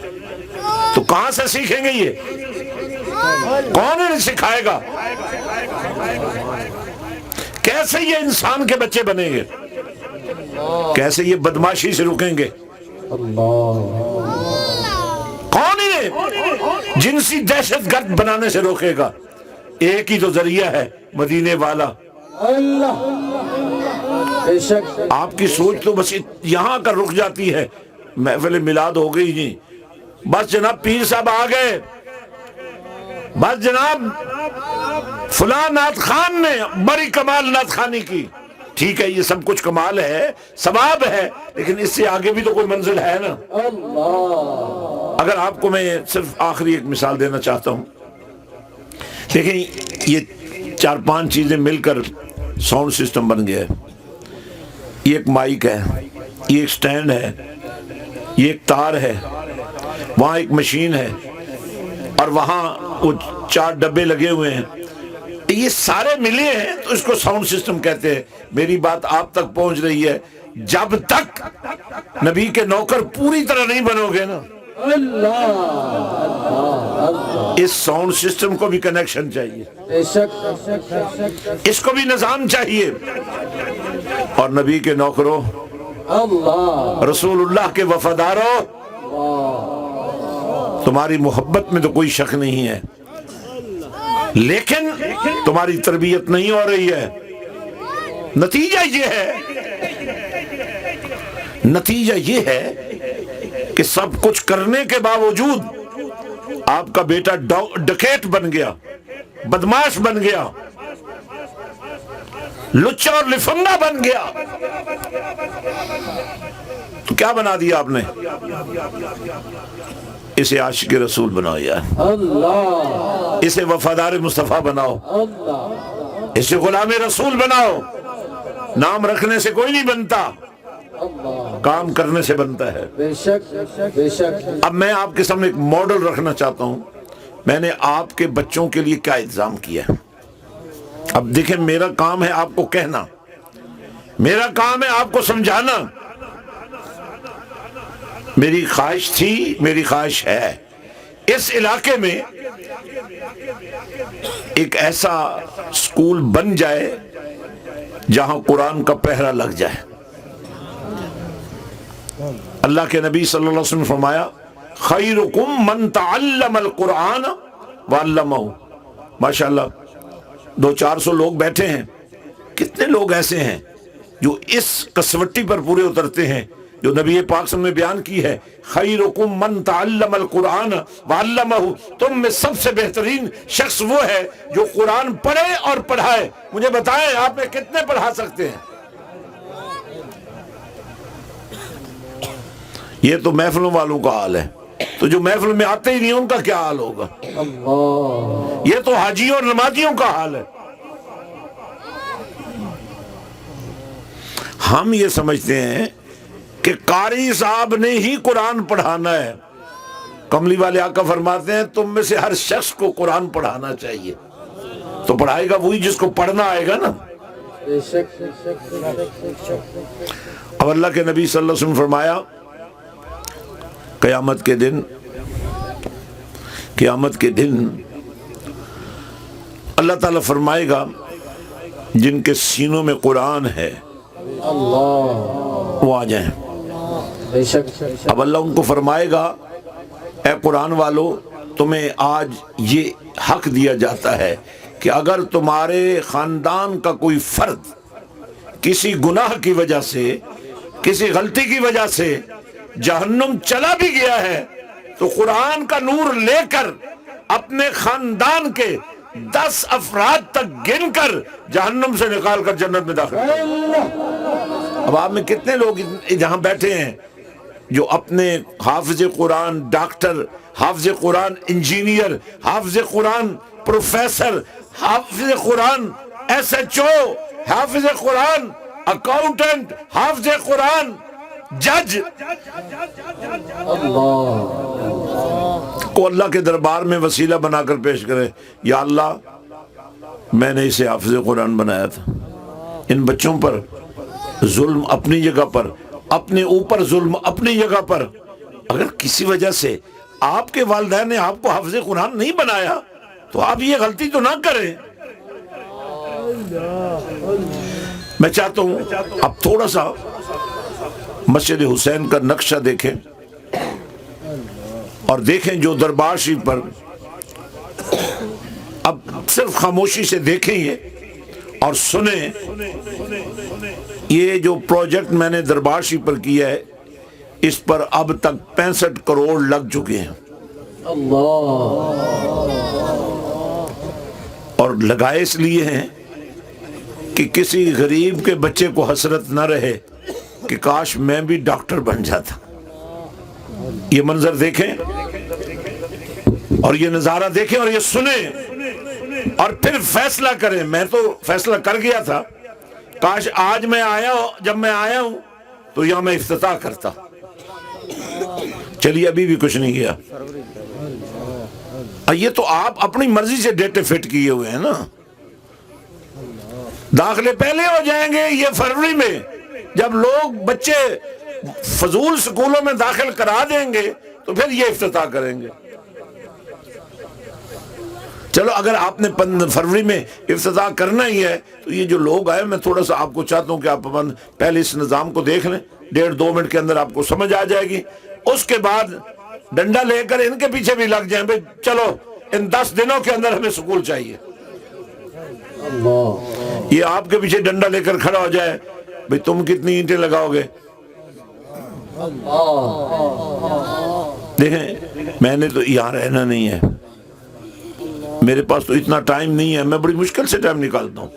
تو کہاں سے سیکھیں گے یہ؟ کون انہیں سکھائے گا؟ کیسے یہ انسان کے بچے بنیں گے؟ کیسے یہ بدماشی سے رکیں گے؟ کون انہیں جنسی دہشت گرد بنانے سے روکے گا؟ ایک ہی تو ذریعہ ہے، مدینے والا۔ آپ کی سوچ تو بس یہاں کا رک جاتی ہے، محفل میلاد ہو گئی جی، بس جناب پیر صاحب آ گئے، بس جناب فلاں نعت خان نے بڑی کمال نعت خانی کی۔ ٹھیک ہے، یہ سب کچھ کمال ہے، ثواب ہے، لیکن اس سے آگے بھی تو کوئی منزل ہے نا۔ اگر آپ کو میں صرف آخری ایک مثال دینا چاہتا ہوں، دیکھیں یہ 4-5 چیزیں مل کر ساؤنڈ سسٹم بن گیا ہے۔ یہ ایک مائک ہے، یہ ایک سٹینڈ ہے، یہ ایک تار ہے، وہاں ایک مشین ہے، اور وہاں وہ 4 ڈبے لگے ہوئے ہیں، یہ سارے ملے ہیں تو اس کو ساؤنڈ سسٹم کہتے ہیں۔ میری بات آپ تک پہنچ رہی ہے، جب تک نبی کے نوکر پوری طرح نہیں بنو گے نا، اس ساؤنڈ سسٹم کو بھی کنیکشن چاہیے، اس کو بھی نظام چاہیے۔ اور نبی کے نوکروں، رسول اللہ کے وفاداروں، تمہاری محبت میں تو کوئی شک نہیں ہے، لیکن تمہاری تربیت نہیں ہو رہی ہے۔ نتیجہ یہ ہے کہ سب کچھ کرنے کے باوجود آپ کا بیٹا ڈکیٹ بن گیا، بدماش بن گیا، لچا اور لفنگا بن گیا، تو کیا بنا دیا آپ نے؟ اسے عاشق رسول بناؤ یار، اسے وفادار مصطفیٰ بناؤ، اسے غلام رسول بناؤ۔ نام رکھنے سے کوئی نہیں بنتا، کام کرنے سے بنتا ہے۔ اب میں آپ کے سامنے ایک ماڈل رکھنا چاہتا ہوں، میں نے آپ کے بچوں کے لیے کیا انتظام کیا ہے۔ اب دیکھیں، میرا کام ہے آپ کو کہنا، میرا کام ہے آپ کو سمجھانا۔ میری خواہش تھی، میری خواہش ہے، اس علاقے میں ایک ایسا اسکول بن جائے جہاں قرآن کا پہرا لگ جائے۔ اللہ کے نبی صلی اللہ علیہ وسلم نے فرمایا، خیرکم من تعلم القرآن وعلمہ۔ ماشاءاللہ 200-400 لوگ بیٹھے ہیں، کتنے لوگ ایسے ہیں جو اس کسوٹی پر پورے اترتے ہیں جو نبی پاک صلی اللہ علیہ وسلم نے بیان کی ہے، خیرکم من تعلم القرآن وعلمہ، تم میں سب سے بہترین شخص وہ ہے جو قرآن پڑھے اور پڑھائے۔ مجھے بتائیں آپ میں کتنے پڑھا سکتے ہیں؟ یہ تو محفلوں والوں کا حال ہے، تو جو محفل میں آتے ہی نہیں ان کا کیا حال ہوگا؟ یہ تو حاجیوں اور نمازیوں کا حال ہے۔ ہم یہ سمجھتے ہیں کہ قاری صاحب نے ہی قرآن پڑھانا ہے۔ کملی والے آقا فرماتے ہیں تم میں سے ہر شخص کو قرآن پڑھانا چاہیے، تو پڑھائے گا وہی جس کو پڑھنا آئے گا نا۔ اب اللہ کے نبی صلی اللہ علیہ وسلم فرمایا قیامت کے دن اللہ تعالیٰ فرمائے گا جن کے سینوں میں قرآن ہے وہ آ جائیں۔ اب اللہ ان کو فرمائے گا اے قرآن والو، تمہیں آج یہ حق دیا جاتا ہے کہ اگر تمہارے خاندان کا کوئی فرد کسی گناہ کی وجہ سے، کسی غلطی کی وجہ سے جہنم چلا بھی گیا ہے تو قرآن کا نور لے کر اپنے خاندان کے 10 افراد تک گن کر جہنم سے نکال کر جنت میں داخل کریں۔ اب آپ میں کتنے لوگ جہاں بیٹھے ہیں جو اپنے حافظ قرآن ڈاکٹر، حافظ قرآن انجینئر، حافظ قرآن پروفیسر، حافظ قرآن SHO، حافظ قرآن اکاؤنٹنٹ، حافظ قرآن جج کو اللہ کے دربار میں وسیلہ بنا کر پیش کرے، یا اللہ میں نے اسے حافظ قرآن بنایا تھا۔ ان بچوں پر ظلم اپنی جگہ پر، اپنے اوپر ظلم اپنی جگہ پر، اگر کسی وجہ سے آپ کے والدین نے آپ کو حافظ قرآن نہیں بنایا تو آپ یہ غلطی تو نہ کریں۔ میں چاہتا ہوں اب تھوڑا سا مسجد حسین کا نقشہ دیکھیں اور دیکھیں جو دربار شریف پر، اب صرف خاموشی سے دیکھیں یہ اور سنیں۔ یہ جو پروجیکٹ میں نے دربار شریف پر کیا ہے اس پر اب تک 65 کروڑ لگ چکے ہیں، اور لگائے اس لیے ہیں کہ کسی غریب کے بچے کو حسرت نہ رہے کہ کاش میں بھی ڈاکٹر بن جاتا۔ یہ منظر دیکھیں اور یہ نظارہ دیکھیں اور یہ سنیں اور پھر فیصلہ کریں۔ میں تو فیصلہ کر گیا تھا، کاش آج میں جب میں آیا ہوں تو یہاں میں افتتاح کرتا۔ چلیے ابھی بھی کچھ نہیں کیا۔ یہ تو آپ اپنی مرضی سے ڈیٹے فٹ کیے ہوئے ہیں نا۔ داخلے پہلے ہو جائیں گے یہ فروری میں، جب لوگ بچے فضول سکولوں میں داخل کرا دیں گے تو پھر یہ افتتاح کریں گے۔ چلو اگر آپ نے فروری میں افتتاح کرنا ہی ہے تو یہ جو لوگ آئے، میں تھوڑا سا آپ کو چاہتا ہوں کہ آپ پہلے اس نظام کو دیکھ لیں، 1.5-2 منٹ کے اندر آپ کو سمجھ آ جائے گی۔ اس کے بعد ڈنڈا لے کر ان کے پیچھے بھی لگ جائیں، بھئی چلو ان 10 دنوں کے اندر ہمیں سکول چاہیے۔ یہ آپ کے پیچھے ڈنڈا لے کر کھڑا ہو جائے، بھئی تم کتنی اینٹیں لگاؤ گے؟ دیکھیں میں نے تو یہاں رہنا نہیں ہے، میرے پاس تو اتنا ٹائم نہیں ہے، میں بڑی مشکل سے ٹائم نکالتا ہوں۔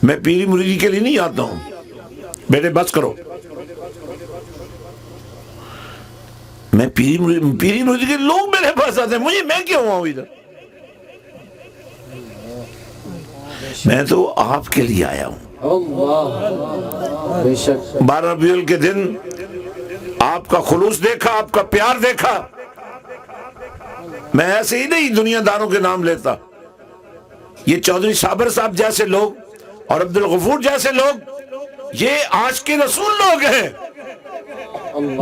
میں پیری مریدی کے لیے نہیں آتا ہوں، بیٹے بس کرو، میں پیری مریدی کے لوگ میرے پاس آتے ہیں، میں کیوں ہوں ادھر؟ میں تو آپ کے لیے آیا ہوں۔ 12 ربیع الاول کے دن آپ کا خلوص دیکھا، آپ کا پیار دیکھا۔ میں ایسے ہی نہیں دنیا داروں کے نام لیتا، یہ چودھری صابر صاحب جیسے لوگ اور عبدالغفور جیسے لوگ یہ عاشق رسول لوگ ہیں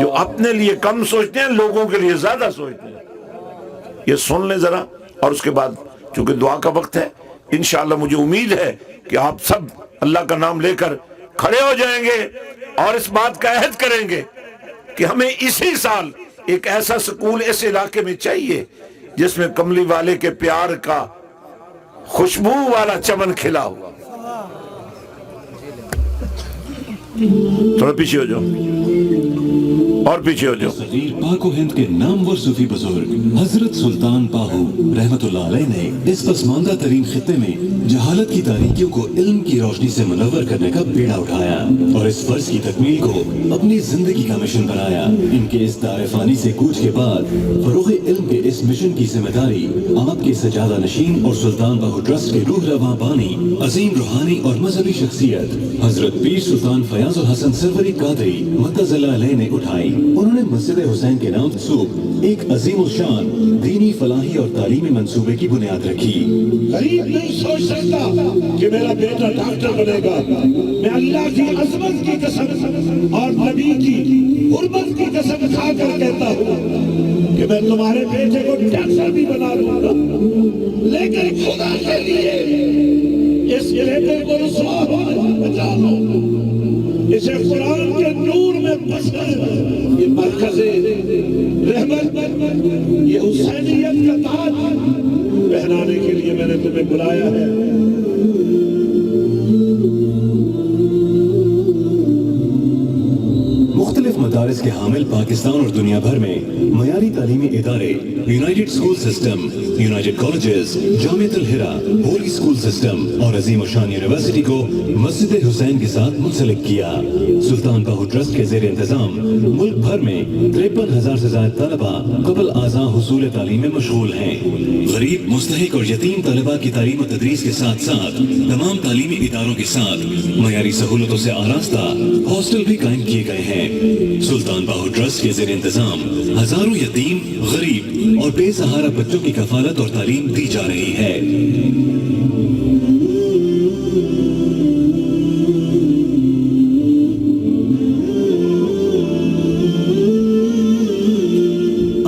جو اپنے لیے کم سوچتے ہیں، لوگوں کے لیے زیادہ سوچتے ہیں۔ یہ سن لیں ذرا، اور اس کے بعد چونکہ دعا کا وقت ہے، انشاءاللہ مجھے امید ہے کہ آپ سب اللہ کا نام لے کر کھڑے ہو جائیں گے اور اس بات کا عہد کریں گے کہ ہمیں اسی سال ایک ایسا سکول اس علاقے میں چاہیے جس میں کملی والے کے پیار کا خوشبو والا چمن کھلا ہوا. تھوڑا پیچھے ہو جاؤ اور پیچھے ہو جاؤ. صغیر پاک و ہند کے نامور صوفی بزرگ حضرت سلطان باہو رحمت اللہ علیہ نے اس پسماندہ ترین خطے میں جہالت کی تاریکیوں کو علم کی روشنی سے منور کرنے کا بیڑا اٹھایا اور اس فرض کی تکمیل کو اپنی زندگی کا مشن بنایا. ان کے اس دار فانی سے کوچ کے بعد فروغ علم کے اس مشن کی ذمہ داری آپ کے سجادہ نشین اور سلطان باہو ٹرسٹ کے روح رواں بانی عظیم روحانی اور مذہبی شخصیت حضرت پیر سلطان فیاض الحسن سروری قادری مدظ اللہ علیہ نے اٹھائی. انہوں نے مسجد حسین کے نام منسوب ایک عظیم الشان دینی فلاحی اور تعلیمی منصوبے کی بنیاد رکھی. غریب نہیں سوچ سکتا کہ میرا بیٹا ڈاکٹر بنے گا. میں اللہ کی عظمت کی قسم اور نبی کی حرمت کی قسم کھا کر کہتا ہوں کہ میں تمہارے بیٹے کو ڈاکٹر بھی بنا دوں گا، لیکن خدا کے لیے اس بیٹے کو رسوا ہونے سے بچا لو. اسے قرآن کے نور میں بسر یہ مرکز رحمت یہ حسینیت کا تاج پہنانے کے لیے میں نے تمہیں بلایا ہے. مختلف مدارس کے حامل پاکستان اور دنیا بھر میں معیاری تعلیمی ادارے United School System, United Colleges, جامعۃ الہرا، ہولی اسکول سسٹم اور عظیم الشان یونیورسٹی کو مسجد حسین کے ساتھ منسلک کیا. سلطان باہو ٹرسٹ کے زیر انتظام ملک بھر میں 53,000 سے زائد طلبہ قبل ازاں حصول تعلیم میں مشغول ہیں. غریب، مستحق اور یتیم طلبہ کی تعلیم و تدریس کے ساتھ ساتھ تمام تعلیمی اداروں کے ساتھ معیاری سہولتوں سے آراستہ ہاسٹل بھی قائم کیے گئے ہیں. سلطان باہو ٹرسٹ کے زیر انتظام ہزاروں یتیم، غریب اور بے سہارا بچوں کی کفالت اور تعلیم دی جا رہی ہے.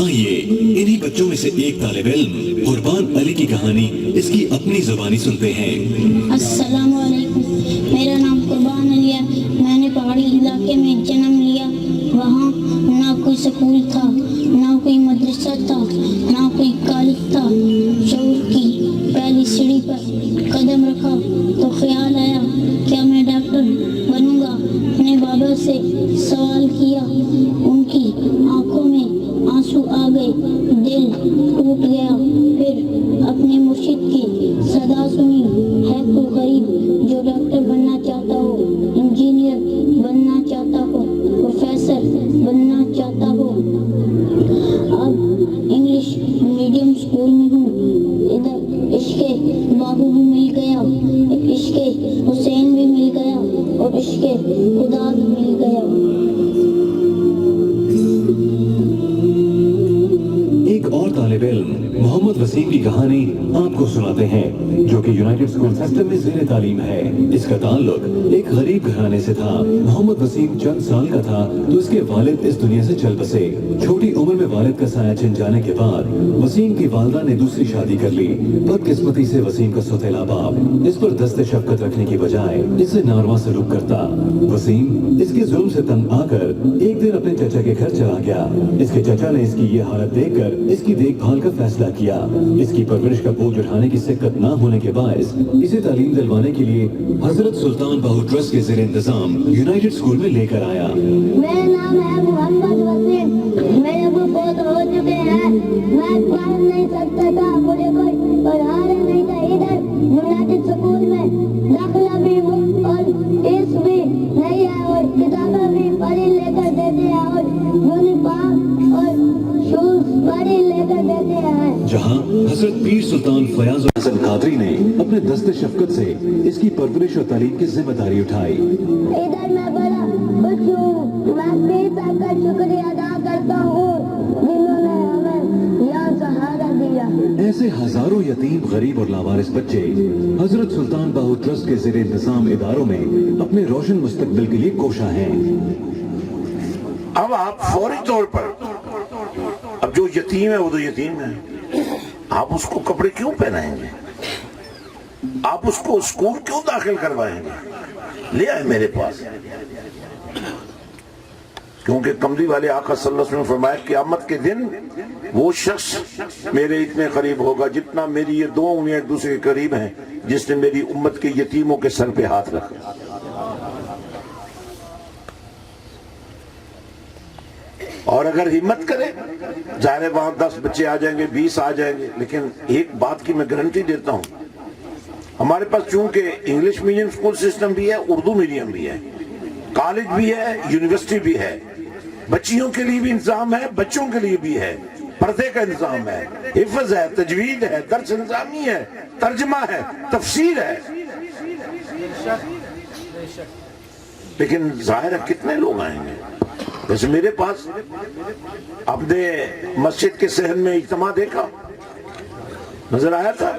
آئیے انہی بچوں میں سے ایک طالب علم قربان علی کی کہانی اس کی اپنی زبانی سنتے ہیں. السلام علیکم، میرا نام قربان علی ہے. میں نے پہاڑی علاقے میں جنم لیا. وہاں نہ کوئی سکول تھا، نہ کوئی مدرسہ تھا، نہ کوئی کالج تھا. شعور کی پہلی سیڑھی پر قدم رکھا تو خیال آیا کیا میں ڈاکٹر بنوں گا. اپنے بابا سے سوال کیا، ان کی آنکھوں میں آنسو آ گئے، دل ٹوٹ گیا. پھر اپنے مرشد کی صدا سنی، ہے کوئی غریب جو ڈاکٹر بننا چاہتا ہو، انجینئر بننا چاہتا ہو، پروفیسر بننا چاہتا ہو. اب انگلش میڈیم اسکول میں ہوں. ادھر عشق باہو بھی مل گیا، عشق حسین بھی مل گیا اور عشق خدا بھی مل گیا. ایک اور طالب علم محمد وسیم کی کہانی آپ کو سناتے ہیں جو کہ یونائٹڈ اسکول سسٹم میں زیر تعلیم ہے. اس کا تعلق ایک غریب گھرانے سے تھا. محمد وسیم چند سال کا تھا تو اس کے والد اس دنیا سے چل بسے. چھوٹی عمر میں والد کا سایہ چھن جانے کے بعد وسیم کی والدہ نے دوسری شادی کر لی. بدقسمتی سے وسیم کا سوتیلا باپ اس پر دست شفقت رکھنے کی بجائے اس سے ناروا سلوک کرتا. وسیم اس کے ظلم سے تنگ آ کر ایک دن اپنے چچا کے گھر چلا گیا. اس کے چچا نے اس کی یہ حالت دیکھ کر اس کی دیکھ بھال کا فیصلہ کیا. اس کی پرورش کا بوجھ اٹھانے کی سکت نہ ہونے کے باعث اسے تعلیم دلوانے کے لیے حضرت سلطان باہو ٹرسٹ کے زیر انتظام یونائٹڈ اسکول میں لے کر آیا. میرا نام ہے محمد وسیم. میرے ابو بہت ہو چکے ہیں، میں پڑھ نہیں سکتا تھا، مجھے کوئی پڑھانا نہیں تھا. ادھر یونائٹڈ اسکول میں داخلہ بھی اور فیس بھی نہیں ہے اور کتابیں بھی پڑھی لے کر دیتے ہیں اور یونیفارم اور شوز پڑھی لے کر دیتے ہیں. جہاں حضرت پیر سلطان فیاض الحسن قادری نے اپنے دست شفقت سے اس کی پرورش اور تعلیم کی ذمہ داری اٹھائی. ادھر میں بڑا خوش ہوں. میں پیر صاحب کا شکریہ ادا کرتا ہوں جنہوں نے ہمیں یہاں سہارا دیا. ایسے ہزاروں یتیم، غریب اور لاوارث بچے حضرت سلطان باہو ٹرسٹ کے زیر انتظام اداروں میں اپنے روشن مستقبل کے لیے کوشاں ہیں. اب آپ فوری طور پر، اب جو یتیم ہے وہ تو یتیم ہے، آپ اس کو کپڑے کیوں پہنائیں گے؟ آپ اس کو اسکول کیوں داخل کروائیں گے؟ لے آئے میرے پاس، کیونکہ کملی والے آقا صلی اللہ علیہ وسلم نے فرمایا قیامت کے دن وہ شخص میرے اتنے قریب ہوگا جتنا میری یہ دو انگلیاں ایک دوسرے کے قریب ہیں، جس نے میری امت کے یتیموں کے سر پہ ہاتھ رکھا۔ اور اگر ہمت کرے، ظاہر ہے وہاں 10 بچے آ جائیں گے، 20 آ جائیں گے، لیکن ایک بات کی میں گارنٹی دیتا ہوں، ہمارے پاس چونکہ انگلش میڈیم اسکول سسٹم بھی ہے، اردو میڈیم بھی ہے، کالج بھی ہے، یونیورسٹی بھی ہے، بچیوں کے لیے بھی انتظام ہے، بچوں کے لیے بھی ہے، پردے کا انتظام ہے، حفظ ہے، تجوید ہے، درس نظامی ہے، ترجمہ ہے، تفسیر ہے، لیکن ظاہر ہے کتنے لوگ آئیں گے؟ جیسے میرے پاس آپ نے مسجد کے صحن میں اجتماع دیکھا، نظر آیا تھا،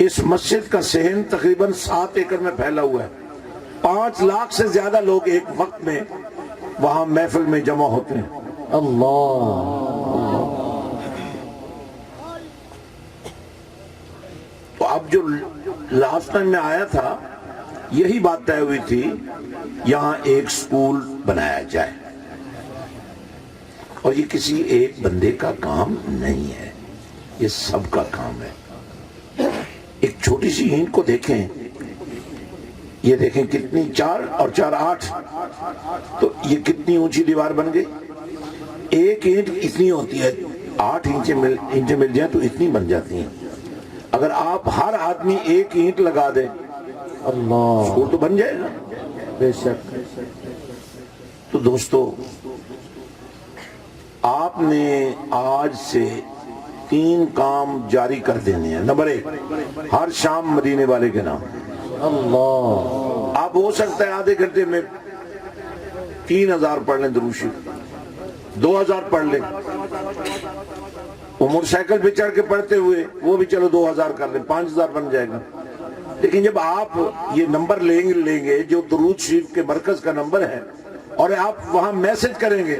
اس مسجد کا صحن تقریباً 7 ایکڑ میں پھیلا ہوا ہے، 5 لاکھ سے زیادہ لوگ ایک وقت میں وہاں محفل میں جمع ہوتے ہیں۔ اللہ تو اب جو لاسٹ ٹائم میں آیا تھا یہی بات طے ہوئی تھی، یہاں ایک سکول بنایا جائے، اور یہ کسی ایک بندے کا کام نہیں ہے، یہ سب کا کام ہے۔ ایک چھوٹی سی اینٹ کو دیکھیں، یہ دیکھیں کتنی 4 اور 4 8، تو یہ کتنی اونچی دیوار بن گئی۔ ایک اینٹ اتنی ہوتی ہے، 8 انچیں مل جائیں تو اتنی بن جاتی ہیں۔ اگر آپ ہر آدمی ایک اینٹ لگا دیں اللہ سکول تو بن جائے گا۔ بے شک۔ تو دوستو، آپ نے آج سے 3 کام جاری کر دینے ہیں۔ نمبر 1، ہر شام مدینے والے کے نام۔ اللہ آپ ہو سکتا ہے آدھے گھنٹے میں 3000 پڑھ لیں درود شریف، 2000 پڑھ لیں، وہ موٹر سائیکل پہ چڑھ کے پڑھتے ہوئے وہ بھی چلو 2000 کر لیں، 5000 بن جائے گا۔ لیکن جب آپ یہ نمبر لیں گے جو درود شریف کے مرکز کا نمبر ہے، اور آپ وہاں میسج کریں گے،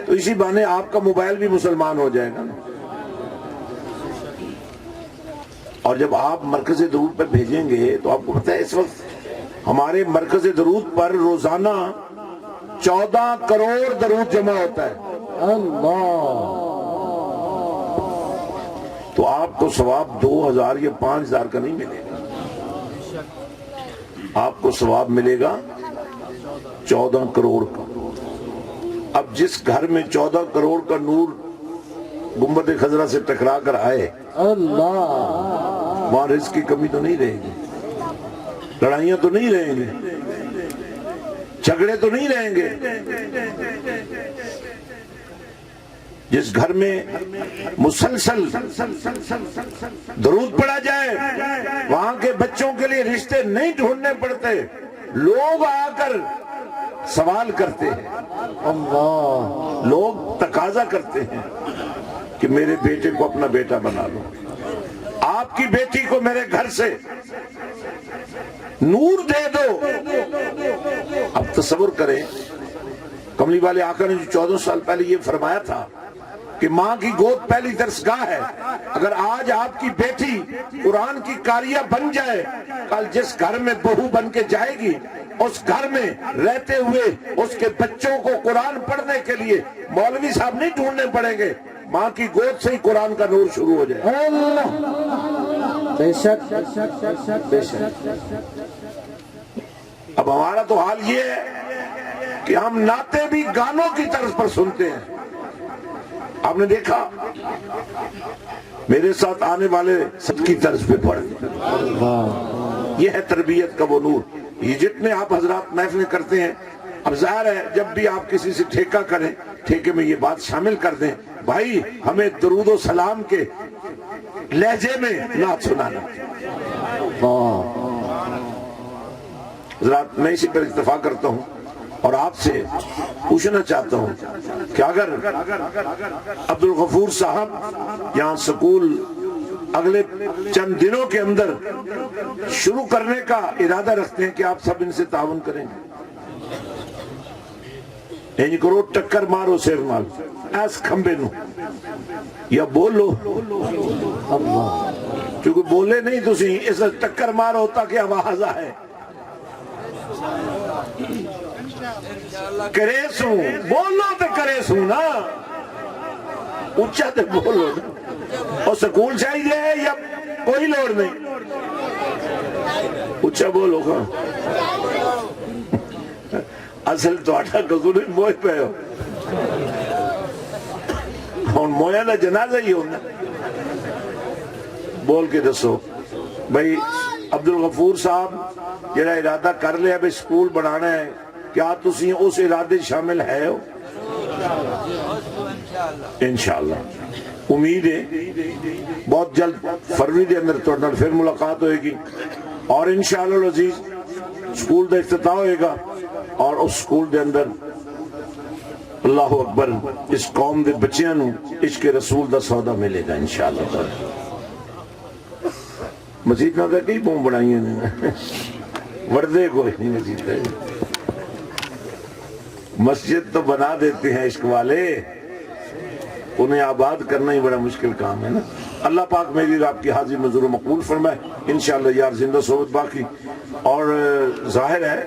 تو اسی بہانے آپ کا موبائل بھی مسلمان ہو جائے گا۔ اور جب آپ مرکز درود پہ بھیجیں گے تو آپ کو پتہ ہے اس وقت ہمارے مرکز درود پر روزانہ 14 کروڑ درود جمع ہوتا ہے۔ اللہ تو آپ کو ثواب 2000 یا 5000 کا نہیں ملے گا، آپ کو ثواب ملے گا 14 کروڑ کا۔ اب جس گھر میں 14 کروڑ کا نور گنبد خضرا سے ٹکرا کر آئے، اللہ وہاں رزق کی کمی تو نہیں رہے گی، لڑائیاں تو نہیں رہیں گے، جھگڑے تو نہیں رہیں گے۔ جس گھر میں مسلسل درود پڑھا جائے، وہاں کے بچوں کے لیے رشتے نہیں ڈھونڈنے پڑتے، لوگ آ کر سوال کرتے ہیں، اللہ لوگ تقاضا کرتے ہیں کہ میرے بیٹے کو اپنا بیٹا بنا لو، آپ کی بیٹی کو میرے گھر سے نور دے دو۔ اب تصور کریں، کملی والے آقا نے جو 14 سال پہلے یہ فرمایا تھا کہ ماں کی گود پہلی درسگاہ ہے، اگر آج آپ کی بیٹی قرآن کی قاریہ بن جائے، کل جس گھر میں بہو بن کے جائے گی، اس گھر میں رہتے ہوئے اس کے بچوں کو قرآن پڑھنے کے لیے مولوی صاحب نہیں ڈھونڈنے پڑیں گے، ماں کی گود سے ہی قرآن کا نور شروع ہو جائے۔ اللہ بے شک بے شک۔ اب ہمارا تو حال یہ ہے کہ ہم نعتیں بھی گانوں کی طرز پر سنتے ہیں۔ آپ نے دیکھا میرے ساتھ آنے والے سب کی طرز پہ پڑھتے، یہ ہے تربیت کا وہ نور۔ یہ جتنے آپ حضرات محفلیں کرتے ہیں، اب ظاہر ہے جب بھی آپ کسی سے ٹھیکہ کریں، ٹھیکے میں یہ بات شامل کر دیں، بھائی ہمیں درود و سلام کے لہجے میں نعت سنانا۔ حضرات میں اسی پر اتفاق کرتا ہوں اور آپ سے پوچھنا چاہتا ہوں کہ اگر عبد الغفور صاحب یہاں سکول اگلے چند دنوں کے اندر شروع کرنے کا ارادہ رکھتے ہیں کہ آپ سب ان سے تعاون کریں گے، انج کرو ٹکر مارو سیر نال ایس کھمبے نو، یا بولو، چونکہ بولے نہیں تسی اس ٹکر مارو تاکہ آواز آئے۔ کرے سوں بولو تے کرے سوں نا اچھا تے بولو نا اور سکول چاہیے یا کوئی لوڑ نہیں اچھا بولو گا اصل تو آٹھا قصور موہ پہ ہو اور مویا دا جنازہ ہی ہونا بول کے دسو بھئی عبدالغفور صاحب جڑا ارادہ کر لیا بھئی سکول بنانا ہے کیا تسی اس ارادے شامل ہے ہو انشاءاللہ امید ہے بہت جلد فروری دے اندر توڑنا پھر ملاقات ہوئے گی اور انشاءاللہ العزیز سکول دا افتتاح ہوئے گا اور اس سکول دے اندر اللہ اکبر اس قوم دے بچیاں نو عشق رسول دا سودا ملے گا انشاءاللہ مزید نہ کہ کئی بوم بڑھائی ہیں وردے کوئی نہیں مزید ہے مسجد تو بنا دیتے ہیں عشق والے انہیں آباد کرنا ہی بڑا مشکل کام ہے نا اللہ پاک میری اور آپ کی حاضر نظر و مقبول فرمائے انشاءاللہ یار زندہ صحبت باقی اور ظاہر ہے